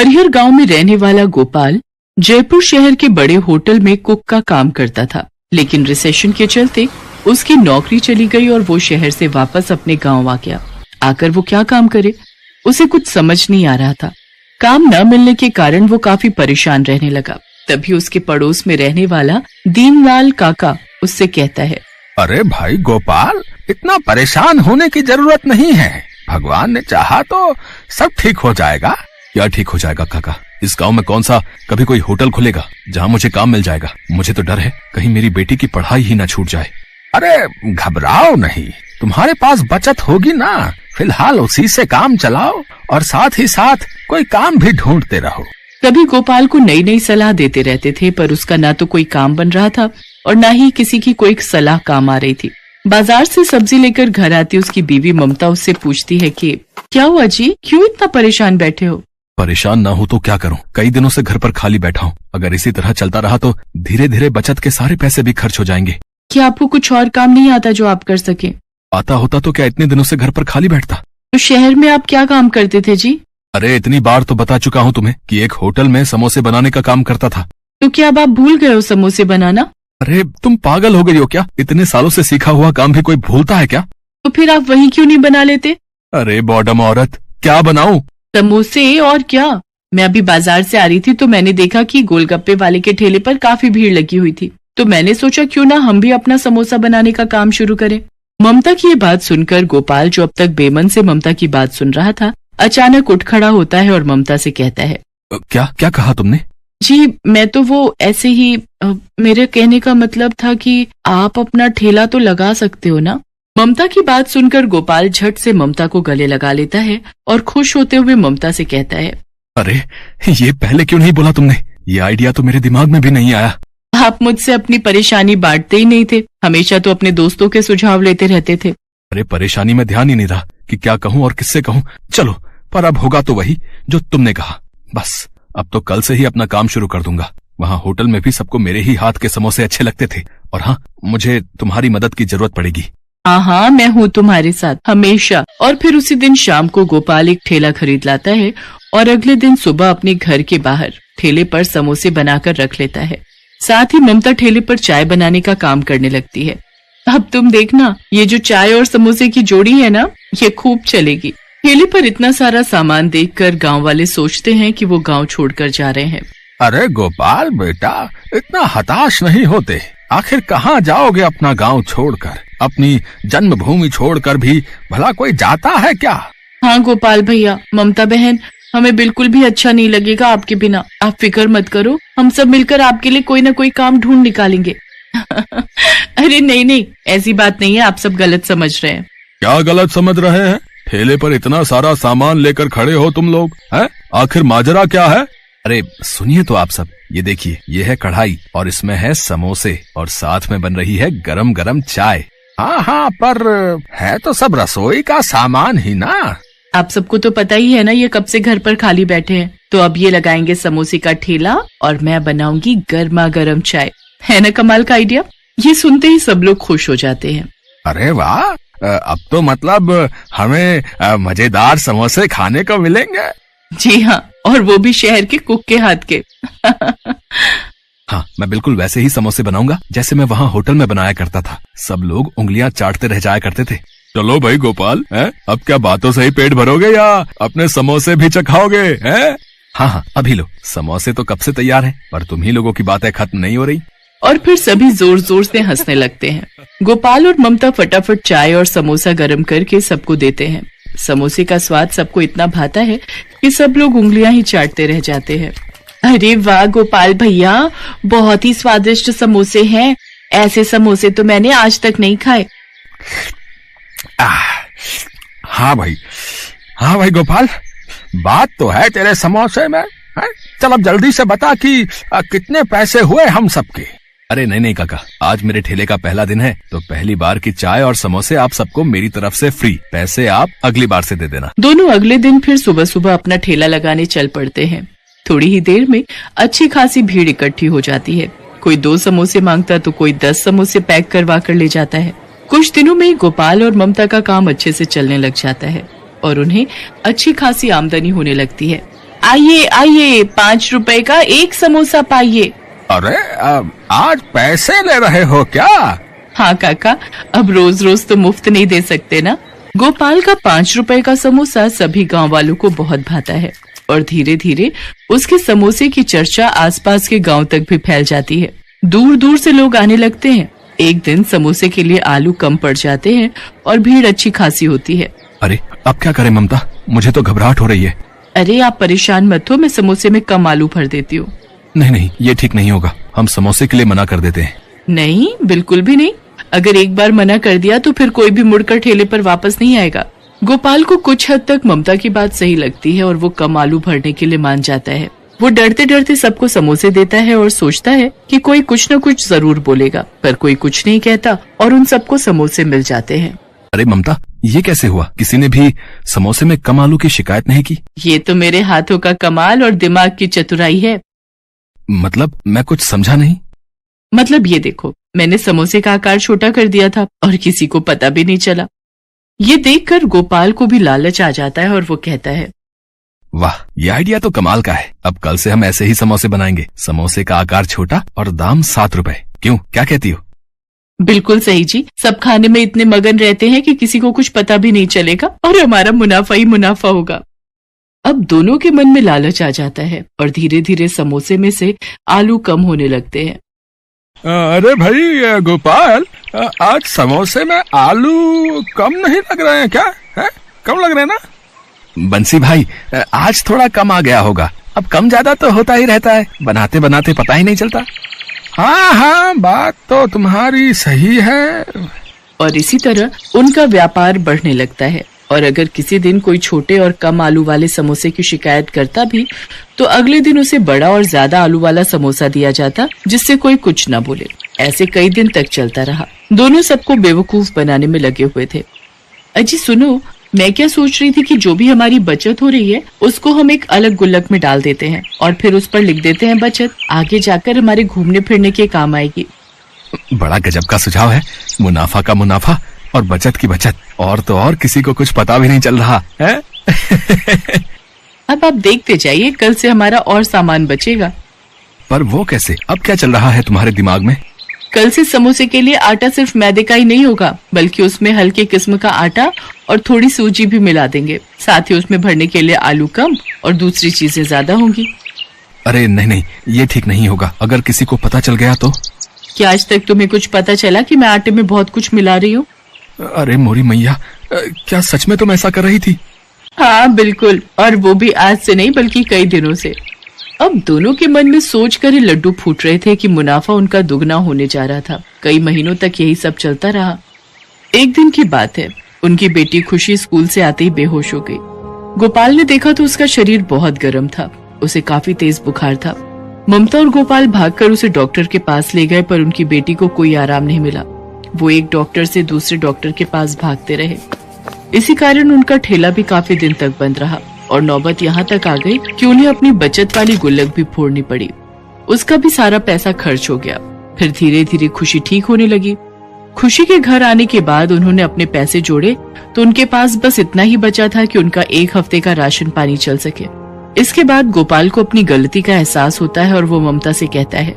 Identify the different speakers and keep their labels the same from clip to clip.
Speaker 1: हरिहर गांव में रहने वाला गोपाल जयपुर शहर के बड़े होटल में कुक का काम करता था, लेकिन रिसेशन के चलते उसकी नौकरी चली गई और वो शहर से वापस अपने गांव आ गया। आकर वो क्या काम करे, उसे कुछ समझ नहीं आ रहा था। काम न मिलने के कारण वो काफी परेशान रहने लगा। तभी उसके पड़ोस में रहने वाला दीनलाल काका उससे कहता है,
Speaker 2: अरे भाई गोपाल, इतना परेशान होने की जरूरत नहीं है। भगवान ने चाहा तो सब ठीक हो जाएगा।
Speaker 3: क्या ठीक हो जाएगा काका? इस गांव में कौन सा कभी कोई होटल खुलेगा जहां मुझे काम मिल जाएगा? मुझे तो डर है कहीं मेरी बेटी की पढ़ाई ही ना छूट जाए।
Speaker 2: अरे घबराओ नहीं, तुम्हारे पास बचत होगी ना। फिलहाल उसी से काम चलाओ और साथ ही साथ कोई काम भी ढूंढते रहो।
Speaker 1: कभी गोपाल को नई नई सलाह देते रहते थे, पर उसका ना तो कोई काम बन रहा था और ना ही किसी की कोई सलाह काम आ रही थी। बाजार से सब्जी लेकर घर आती उसकी बीवी ममता उससे पूछती है कि क्या हुआ जी, क्यों इतना परेशान बैठे हो?
Speaker 3: परेशान ना हो तो क्या करूं? कई दिनों से घर पर खाली बैठा हूं। अगर इसी तरह चलता रहा तो धीरे धीरे बचत के सारे पैसे भी खर्च हो जाएंगे।
Speaker 1: क्या आपको कुछ और काम नहीं आता जो आप कर सके?
Speaker 3: आता होता तो क्या इतने दिनों से घर पर खाली बैठता?
Speaker 1: तो शहर में आप क्या काम करते थे जी?
Speaker 3: अरे इतनी बार तो बता चुका हूं तुम्हें कि एक होटल में समोसे बनाने का काम करता था।
Speaker 1: तो क्या अब आप भूल गए हो समोसे बनाना?
Speaker 3: अरे तुम पागल हो गई हो क्या? इतने सालों से सीखा हुआ काम भी कोई भूलता है क्या?
Speaker 1: तो फिर आप वही क्यों नहीं बना लेते?
Speaker 3: अरे बॉडम औरत, क्या बनाऊं?
Speaker 1: समोसे और क्या। मैं अभी बाजार से आ रही थी तो मैंने देखा कि गोलगप्पे वाले के ठेले पर काफी भीड़ लगी हुई थी, तो मैंने सोचा क्यों ना हम भी अपना समोसा बनाने का काम शुरू करें। ममता की ये बात सुनकर गोपाल, जो अब तक बेमन से ममता की बात सुन रहा था, अचानक उठ खड़ा होता है और ममता से कहता है,
Speaker 3: क्या क्या कहा तुमने?
Speaker 1: जी मैं तो वो ऐसे ही, मेरे कहने का मतलब था कि आप अपना ठेला तो लगा सकते हो ना। ममता की बात सुनकर गोपाल झट से ममता को गले लगा लेता है और खुश होते हुए ममता से कहता है,
Speaker 3: अरे ये पहले क्यों नहीं बोला तुमने? ये आइडिया तो मेरे दिमाग में भी नहीं आया।
Speaker 1: आप मुझसे अपनी परेशानी बांटते ही नहीं थे, हमेशा तो अपने दोस्तों के सुझाव लेते रहते थे।
Speaker 3: अरे परेशानी में ध्यान ही नहीं रहा कि क्या कहूँ और किससे कहूँ। चलो, पर अब होगा तो वही जो तुमने कहा। बस अब तो कल से ही अपना काम शुरू कर दूंगा। वहाँ होटल में भी सबको मेरे ही हाथ के समोसे अच्छे लगते थे। और हाँ, मुझे तुम्हारी मदद की जरूरत पड़ेगी।
Speaker 1: हाँ, मैं हूँ तुम्हारे साथ हमेशा। और फिर उसी दिन शाम को गोपाल एक ठेला खरीद लाता है और अगले दिन सुबह अपने घर के बाहर ठेले पर समोसे बनाकर रख लेता है। साथ ही ममता ठेले पर चाय बनाने का काम करने लगती है। अब तुम देखना, ये जो चाय और समोसे की जोड़ी है ना, ये खूब चलेगी। ठेले पर इतना सारा सामान देखकर गांव वाले सोचते हैं कि वो गांव छोड़कर जा रहे हैं।
Speaker 2: अरे गोपाल बेटा, इतना हताश नहीं होते। आखिर कहाँ जाओगे अपना गांव छोड़कर? अपनी जन्मभूमि छोड़कर भी भला कोई जाता है क्या?
Speaker 1: हाँ गोपाल भैया, ममता बहन, हमें बिल्कुल भी अच्छा नहीं लगेगा आपके बिना। आप फिक्र मत करो, हम सब मिलकर आपके लिए कोई ना कोई काम ढूंढ निकालेंगे। अरे नहीं नहीं, ऐसी बात नहीं है, आप सब गलत समझ रहे हैं।
Speaker 3: क्या गलत समझ रहे हैं? ठेले पर इतना सारा सामान लेकर खड़े हो तुम लोग, हैं? आखिर माजरा क्या है? अरे सुनिए तो आप सब, ये देखिए, ये है कढ़ाई और इसमें है समोसे और साथ में बन रही है गरम गरम चाय।
Speaker 2: हाँ, पर है तो सब रसोई का सामान ही ना।
Speaker 1: आप सबको तो पता ही है ना, ये कब से घर पर खाली बैठे हैं। तो अब ये लगाएंगे समोसे का ठेला और मैं बनाऊंगी गर्मा गर्म चाय। है ना कमाल का आइडिया? ये सुनते ही सब लोग खुश हो जाते हैं।
Speaker 2: अरे वाह, अब तो मतलब हमें मजेदार समोसे खाने को मिलेंगे।
Speaker 1: जी हाँ, और वो भी शहर के कुक के हाथ के।
Speaker 3: हाँ, मैं बिल्कुल वैसे ही समोसे बनाऊंगा जैसे मैं वहाँ होटल में बनाया करता था। सब लोग उंगलियां चाटते रह जाया करते थे। चलो भाई गोपाल, अब क्या बातों से ही पेट भरोगे या अपने समोसे भी चखाओगे? हाँ, अभी लो। समोसे तो कब से तैयार हैं, पर तुम ही लोगों की बातें खत्म नहीं हो रही।
Speaker 1: और फिर सभी जोर जोर से हंसने लगते हैं। गोपाल और ममता फटाफट चाय और समोसा गर्म करके सबको देते हैं। समोसे का स्वाद सबको इतना भाता है कि सब लोग उंगलियां ही चाटते रह जाते हैं। अरे वाह गोपाल भैया, बहुत ही स्वादिष्ट समोसे हैं। ऐसे समोसे तो मैंने आज तक नहीं खाए।
Speaker 2: हाँ भाई गोपाल, बात तो है तेरे समोसे में। चल अब जल्दी से बता कि कितने पैसे हुए हम सबके।
Speaker 3: अरे नहीं काका, आज मेरे ठेले का पहला दिन है, तो पहली बार की चाय और समोसे आप सबको मेरी तरफ से फ्री। पैसे आप अगली बार से दे देना।
Speaker 1: दोनों अगले दिन फिर सुबह सुबह अपना ठेला लगाने चल पड़ते हैं। थोड़ी ही देर में अच्छी खासी भीड़ इकट्ठी हो जाती है। कोई 2 समोसे मांगता तो कोई 10 समोसे पैक करवा कर ले जाता है। कुछ दिनों में गोपाल और ममता का काम अच्छे से चलने लग जाता है और उन्हें अच्छी खासी आमदनी होने लगती है। आइए आइए, 5 रुपए का एक समोसा पाइए।
Speaker 2: अरे आज पैसे ले रहे हो क्या?
Speaker 1: हाँ काका, अब रोज रोज तो मुफ्त नहीं दे सकते ना। गोपाल का 5 रुपए का समोसा सभी गांव वालों को बहुत भाता है और धीरे धीरे उसके समोसे की चर्चा आसपास के गांव तक भी फैल जाती है। दूर दूर से लोग आने लगते हैं। एक दिन समोसे के लिए आलू कम पड़ जाते हैं और भीड़ अच्छी खासी होती है।
Speaker 3: अरे अब क्या करें ममता, मुझे तो घबराहट हो रही है।
Speaker 1: अरे आप परेशान मत हो, मैं समोसे में कम आलू भर देती हूँ।
Speaker 3: नहीं नहीं, ये ठीक नहीं होगा, हम समोसे के लिए मना कर देते हैं।
Speaker 1: नहीं, बिल्कुल भी नहीं। अगर एक बार मना कर दिया तो फिर कोई भी मुड़कर ठेले पर वापस नहीं आएगा। गोपाल को कुछ हद तक ममता की बात सही लगती है और वो कम आलू भरने के लिए मान जाता है। वो डरते डरते सबको समोसे देता है और सोचता है कि कोई कुछ न कुछ जरूर बोलेगा, पर कोई कुछ नहीं कहता और उन सबको समोसे मिल जाते हैं।
Speaker 3: अरे ममता, ये कैसे हुआ? किसी ने भी समोसे में कम आलू की शिकायत नहीं की?
Speaker 1: ये तो मेरे हाथों का कमाल और दिमाग की चतुराई है।
Speaker 3: मतलब मैं कुछ समझा नहीं।
Speaker 1: मतलब ये देखो, मैंने समोसे का आकार छोटा कर दिया था और किसी को पता भी नहीं चला। ये देखकर गोपाल को भी लालच आ जाता है और वो कहता है,
Speaker 3: वाह, ये आइडिया तो कमाल का है। अब कल से हम ऐसे ही समोसे बनाएंगे। समोसे का आकार छोटा और दाम 7 रुपए। क्यों, क्या कहती हो?
Speaker 1: बिल्कुल सही जी। सब खाने में इतने मगन रहते हैं कि किसी को कुछ पता भी नहीं चलेगा और हमारा मुनाफा ही मुनाफा होगा। अब दोनों के मन में लालच आ जाता है और धीरे धीरे समोसे में से आलू कम होने लगते हैं।
Speaker 2: अरे भाई गोपाल, आज समोसे में आलू कम नहीं लग रहे हैं क्या? है? कम लग रहे हैं ना?
Speaker 3: बंसी भाई, आज थोड़ा कम आ गया होगा। अब कम ज्यादा तो होता ही रहता है, बनाते बनाते पता ही नहीं चलता।
Speaker 2: हाँ हाँ, बात तो तुम्हारी सही है।
Speaker 1: और इसी तरह उनका व्यापार बढ़ने लगता है और अगर किसी दिन कोई छोटे और कम आलू वाले समोसे की शिकायत करता भी तो अगले दिन उसे बड़ा और ज्यादा आलू वाला समोसा दिया जाता, जिससे कोई कुछ न बोले। ऐसे कई दिन तक चलता रहा। दोनों सबको बेवकूफ बनाने में लगे हुए थे। अजी सुनो, मैं क्या सोच रही थी कि जो भी हमारी बचत हो रही है उसको हम एक अलग गुल्लक में डाल देते हैं और फिर उस पर लिख देते हैं बचत। आगे जाकर हमारे घूमने फिरने के काम आएगी।
Speaker 3: बड़ा गजब का सुझाव है। मुनाफा का मुनाफा और बचत की बचत, और तो और किसी को कुछ पता भी नहीं चल रहा है।
Speaker 1: अब आप देखते जाइए, कल से हमारा और सामान बचेगा।
Speaker 3: पर वो कैसे? अब क्या चल रहा है तुम्हारे दिमाग में?
Speaker 1: कल से समोसे के लिए आटा सिर्फ मैदे का ही नहीं होगा, बल्कि उसमें हल्के किस्म का आटा और थोड़ी सूजी भी मिला देंगे। साथ ही उसमें भरने के लिए आलू कम और दूसरी चीजें ज्यादा होंगी।
Speaker 3: अरे नहीं नहीं, ये ठीक नहीं होगा। अगर किसी को पता चल गया तो?
Speaker 1: क्या आज तक तुम्हें कुछ पता चला कि मैं आटे में बहुत कुछ मिला रही हूँ?
Speaker 3: अरे मोरी मैया, क्या सच में तुम ऐसा कर रही थी?
Speaker 1: हाँ बिल्कुल, और वो भी आज से नहीं बल्कि कई दिनों से। अब दोनों के मन में सोच कर ही लड्डू फूट रहे थे कि मुनाफा उनका दुगना होने जा रहा था। कई महीनों तक यही सब चलता रहा। एक दिन की बात है, उनकी बेटी खुशी स्कूल से आते ही बेहोश हो गई। गोपाल ने देखा तो उसका शरीर बहुत गर्म था, उसे काफी तेज बुखार था। ममता और गोपाल भागकर उसे डॉक्टर के पास ले गए, पर उनकी बेटी को कोई आराम नहीं मिला। वो एक डॉक्टर से दूसरे डॉक्टर के पास भागते रहे। इसी कारण उनका ठेला भी काफी दिन तक बंद रहा और नौबत यहाँ तक आ गई कि उन्हें अपनी बचत वाली गुल्लक भी फोड़नी पड़ी। उसका भी सारा पैसा खर्च हो गया। फिर धीरे धीरे खुशी ठीक होने लगी। खुशी के घर आने के बाद उन्होंने अपने पैसे जोड़े तो उनके पास बस इतना ही बचा था कि उनका 1 हफ्ते का राशन पानी चल सके। इसके बाद गोपाल को अपनी गलती का एहसास होता है और वो ममता से कहता है,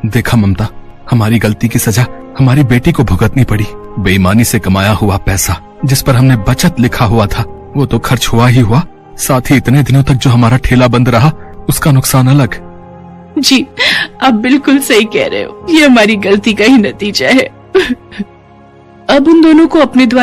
Speaker 3: देखा ममता, हमारी गलती की सजा हमारी बेटी को भुगतनी पड़ी। बेईमानी से कमाया हुआ पैसा जिस पर हमने बचत लिखा हुआ था वो तो खर्च हुआ ही हुआ, साथ ही इतने दिनों तक जो हमारा ठेला बंद रहा उसका नुकसान अलग।
Speaker 1: जी आप बिल्कुल सही कह रहे हो, ये हमारी गलती का ही नतीजा है। अब उन दोनों को अपने द्वारा